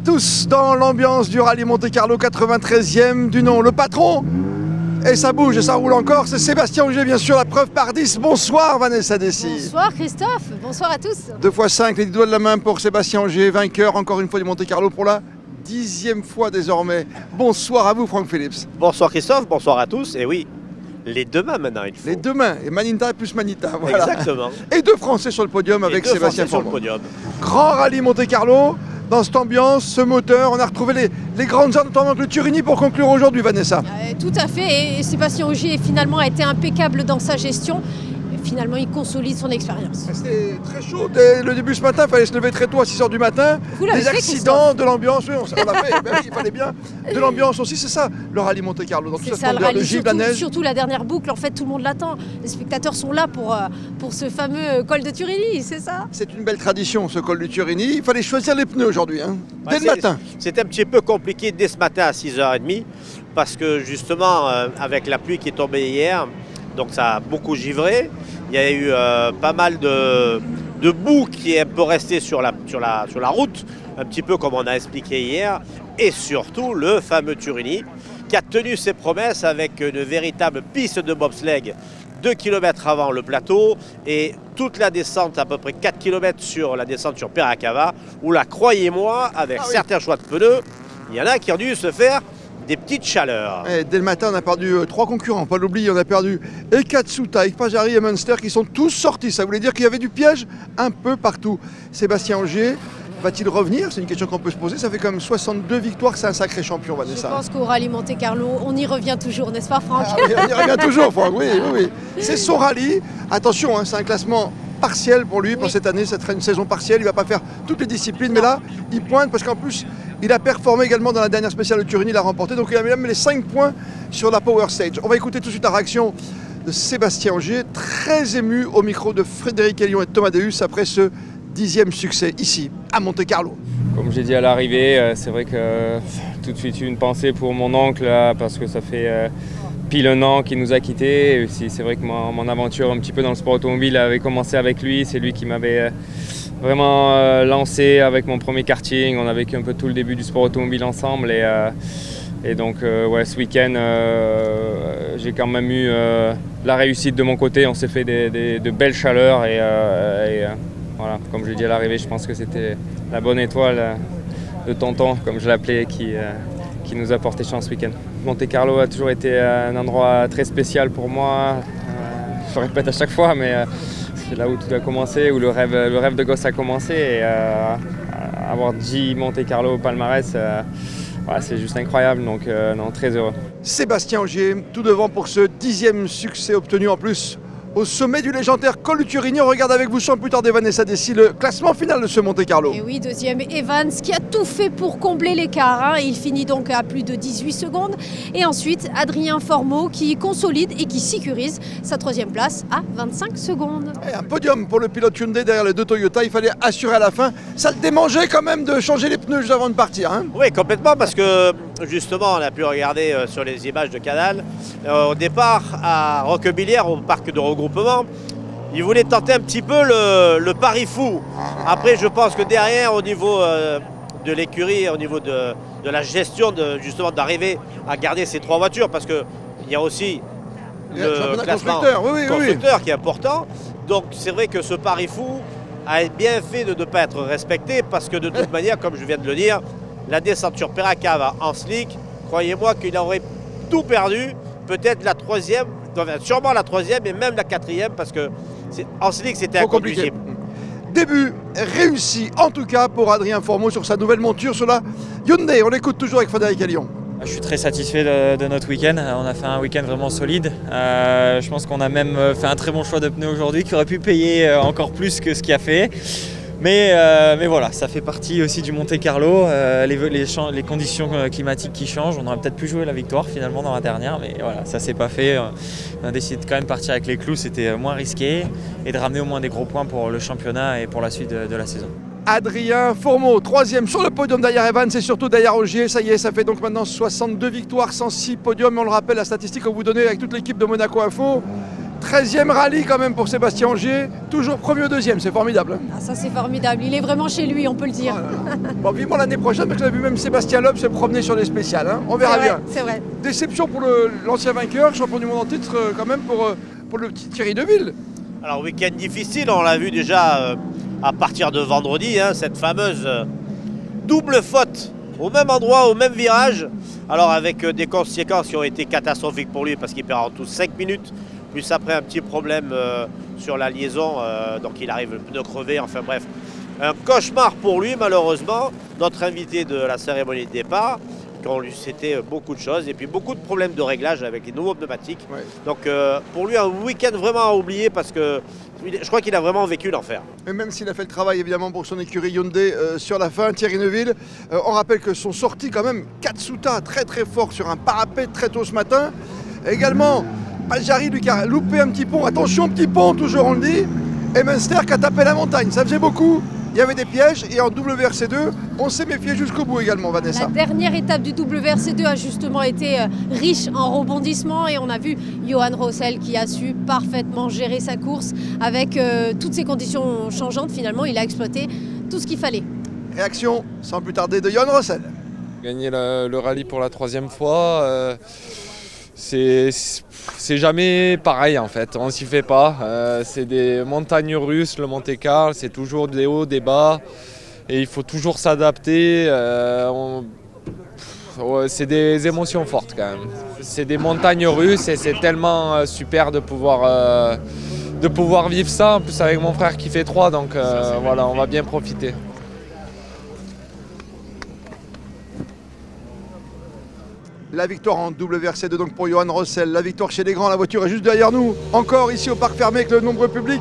tous dans l'ambiance du rallye Monte-Carlo 93e du nom. Le patron, et ça bouge et ça roule encore, c'est Sébastien Ogier, bien sûr, la preuve par 10. Bonsoir Vanessa Dessy. Bonsoir Christophe, bonsoir à tous. 2 x 5, les 10 doigts de la main pour Sébastien Ogier, vainqueur encore une fois du Monte-Carlo pour la 10e fois désormais. Bonsoir à vous Franck Phillips. Bonsoir Christophe, bonsoir à tous. Et oui, les deux mains maintenant il faut. Les deux mains, et Maninta plus Manita. Voilà. Exactement. Et 2 Français sur le podium avec Sébastien sur le Fourmont. podium. Grand rallye Monte-Carlo, dans cette ambiance, ce moteur, on a retrouvé les grandes heures, notamment avec le Turini pour conclure aujourd'hui Vanessa. Tout à fait, et Sébastien Ogier finalement a été impeccable dans sa gestion. Et finalement il consolide son expérience. C'était très chaud dès le début ce matin, il fallait se lever très tôt à 6h du matin. Des accidents, de l'ambiance, oui, on l'a fait, ben oui, il fallait bien. De l'ambiance aussi, c'est ça le rallye Monte-Carlo. C'est ça le rallye, surtout la dernière boucle, en fait tout le monde l'attend. Les spectateurs sont là pour ce fameux col de Turini, c'est ça? C'est une belle tradition ce col du Turini, il fallait choisir les pneus aujourd'hui, hein, dès le matin. C'était un petit peu compliqué dès ce matin à 6h30, parce que justement avec la pluie qui est tombée hier, donc ça a beaucoup givré. Il y a eu pas mal de boue qui est un peu restée sur la route, un petit peu comme on a expliqué hier. Et surtout le fameux Turini qui a tenu ses promesses avec une véritable piste de bobsleigh 2 km avant le plateau et toute la descente, à peu près 4 km sur la descente sur Piracava, où là, croyez-moi, avec certains choix de pneus, il y en a qui ont dû se faire des petites chaleurs. Et dès le matin, on a perdu 3 concurrents, pas l'oublier, on a perdu Ekatsuta, Ekpajari et Munster qui sont tous sortis. Ça voulait dire qu'il y avait du piège un peu partout. Sébastien Ogier, va-t-il revenir? C'est une question qu'on peut se poser. Ça fait quand même 62 victoires, c'est un sacré champion, Vanessa. Je pense qu'au rallye Monte-Carlo, on y revient toujours, n'est-ce pas Franck? Oui, on y revient toujours, Franck, oui. C'est son rallye. Attention, hein, c'est un classement partiel pour lui, pour cette année, ça sera une saison partielle, il ne va pas faire toutes les disciplines, mais là, il pointe parce qu'en plus, il a performé également dans la dernière spéciale de Turini, il a remporté, donc il a même les 5 points sur la Power Stage. On va écouter tout de suite la réaction de Sébastien Ogier, très ému au micro de Frédéric Hélion et de Thomas Deus après ce 10e succès ici, à Monte-Carlo. Comme j'ai dit à l'arrivée, c'est vrai que tout de suite eu une pensée pour mon oncle, parce que ça fait pile 1 an qu'il nous a quittés. C'est vrai que mon aventure un petit peu dans le sport automobile avait commencé avec lui. C'est lui qui m'avait vraiment lancé avec mon premier karting. On a vécu un peu tout le début du sport automobile ensemble. Et donc ce week-end, j'ai quand même eu la réussite de mon côté. On s'est fait de belles chaleurs. Voilà, comme je l'ai dit à l'arrivée, je pense que c'était la bonne étoile de tonton, comme je l'appelais, qui nous a porté chance ce week-end. Monte-Carlo a toujours été un endroit très spécial pour moi. Je le répète à chaque fois, mais c'est là où tout a commencé, où le rêve de gosse a commencé. Et avoir dit Monte-Carlo au palmarès, c'est juste incroyable, donc très heureux. Sébastien Ogier, tout devant pour ce 10e succès obtenu en plus au sommet du légendaire col du Turini. On regarde avec vous sans plus tarder Vanessa Dessy le classement final de ce Monte-Carlo. Et oui, 2e Evans qui a tout fait pour combler l'écart. Hein. Il finit donc à plus de 18 secondes. Et ensuite, Adrien Fourmont qui consolide et qui sécurise sa 3e place à 25 secondes. Et un podium pour le pilote Hyundai derrière les 2 Toyota. Il fallait assurer à la fin. Ça le démangeait quand même de changer les pneus juste avant de partir. Hein. Oui, complètement, parce que justement, on a pu regarder sur les images de Canal. Au départ, à Roquebillière, au parc de regroupement, il voulait tenter un petit peu le pari fou. Après, je pense que derrière, au niveau de l'écurie, au niveau de la gestion, justement d'arriver à garder ces 3 voitures, parce qu'il y a aussi le classement constructeur qui est important. Donc c'est vrai que ce pari fou a bien fait de ne pas être respecté, parce que de toute manière, comme je viens de le dire, la descente sur Piracava en slick, croyez-moi qu'il aurait tout perdu, peut-être la 3e, sûrement la 3e et même la 4e, parce que en slick c'était inconduisible. Début réussi en tout cas pour Adrien Fourmont sur sa nouvelle monture sur la Hyundai. On l'écoute toujours avec Frédéric Hélion. Je suis très satisfait de notre week-end. On a fait un week-end vraiment solide. Je pense qu'on a même fait un très bon choix de pneus aujourd'hui qui aurait pu payer encore plus que ce qu'il a fait. Mais voilà, ça fait partie aussi du Monte-Carlo, les conditions climatiques qui changent. On aurait peut-être pu jouer la victoire finalement dans la dernière, mais voilà, ça s'est pas fait. On a décidé de quand même partir avec les clous, c'était moins risqué, et de ramener au moins des gros points pour le championnat et pour la suite de la saison. Adrien Fourmont, 3e sur le podium derrière Evans et surtout derrière Ogier. Ça y est, ça fait donc maintenant 62 victoires, 106 podiums. On le rappelle, la statistique qu'on vous donnait avec toute l'équipe de Monaco Info. 13e rallye quand même pour Sébastien Ogier, toujours premier ou deuxième, c'est formidable. Ah, ça c'est formidable, il est vraiment chez lui, on peut le dire. Bon, vivement l'année prochaine, parce qu'on a vu même Sébastien Loeb se promener sur les spéciales, hein. On verra bien. C'est vrai. Déception pour l'ancien vainqueur, champion du monde en titre quand même pour le petit Thierry Neuville. Alors week-end difficile, on l'a vu déjà à partir de vendredi, hein, cette fameuse double faute au même endroit, au même virage. Alors avec des conséquences qui ont été catastrophiques pour lui parce qu'il perd en tout 5 minutes. Plus après un petit problème sur la liaison, donc il arrive le pneu crevé, enfin bref. Un cauchemar pour lui malheureusement, notre invité de la cérémonie de départ, quand lui c'était beaucoup de choses et puis beaucoup de problèmes de réglage avec les nouveaux pneumatiques. Ouais. Donc pour lui un week-end vraiment à oublier parce que je crois qu'il a vraiment vécu l'enfer. Et même s'il a fait le travail évidemment pour son écurie Hyundai sur la fin, Thierry Neuville, on rappelle que sont sortis quand même Katsuta très très fort sur un parapet très tôt ce matin. Également, Paljari lui qui a loupé un petit pont, attention petit pont toujours on le dit, et Munster qui a tapé la montagne, ça faisait beaucoup. Il y avait des pièges et en WRC2, on s'est méfié jusqu'au bout également, Vanessa. La dernière étape du WRC2 a justement été riche en rebondissements et on a vu Johan Rossel qui a su parfaitement gérer sa course avec toutes ces conditions changeantes. Finalement, il a exploité tout ce qu'il fallait. Réaction sans plus tarder de Johan Rossel. Gagner le rallye pour la 3e fois, c'est jamais pareil en fait, on s'y fait pas. C'est des montagnes russes, le Monte-Carlo, c'est toujours des hauts, des bas et il faut toujours s'adapter. C'est des émotions fortes quand même. C'est des montagnes russes et c'est tellement super de pouvoir vivre ça. En plus avec mon frère qui fait 3, donc voilà, on va bien profiter. La victoire en WRC2 donc pour Johan Rossel, la victoire chez les grands, la voiture est juste derrière nous, encore ici au parc fermé avec le nombreux public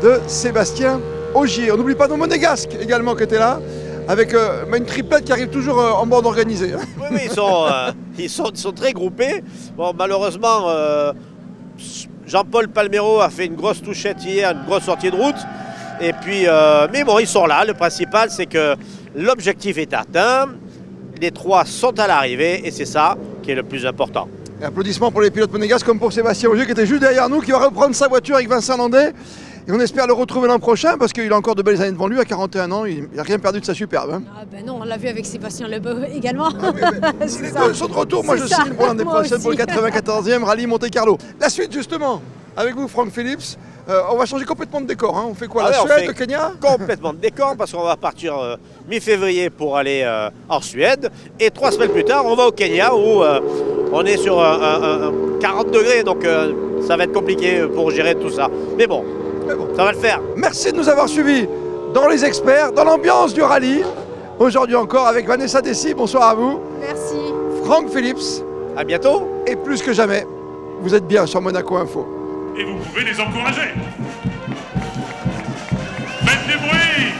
de Sébastien Ogier. On n'oublie pas nos monégasques également qui étaient là, avec une triplette qui arrive toujours en bande organisée. Oui, ils sont très groupés. Bon, malheureusement, Jean-Paul Palmero a fait une grosse touchette hier, une grosse sortie de route. Et puis, mais bon, ils sont là. Le principal, c'est que l'objectif est atteint. Les 3 sont à l'arrivée et c'est ça qui est le plus important. Et applaudissements pour les pilotes monégasques comme pour Sébastien Ogier qui était juste derrière nous, qui va reprendre sa voiture avec Vincent Landais. Et on espère le retrouver l'an prochain parce qu'il a encore de belles années devant lui. À 41 ans, il n'a rien perdu de sa superbe. Hein. Ah ben non, on l'a vu avec Sébastien Loeb également. Ah, si les deux sont de retour, moi je signe pour l'année prochaine pour le 94e rallye Monte-Carlo. La suite justement, avec vous Franck Phillips. On va changer complètement de décor, hein. On fait quoi, la Suède, le Kenya? Complètement de décor parce qu'on va partir mi-février pour aller en Suède et 3 semaines plus tard on va au Kenya où on est sur 40 degrés donc ça va être compliqué pour gérer tout ça. Mais bon, ça va le faire. Merci de nous avoir suivis dans les experts, dans l'ambiance du rallye. Aujourd'hui encore avec Vanessa Dessy, bonsoir à vous. Merci. Franck Phillips. À bientôt. Et plus que jamais, vous êtes bien sur Monaco Info. Et vous pouvez les encourager. Faites du bruit!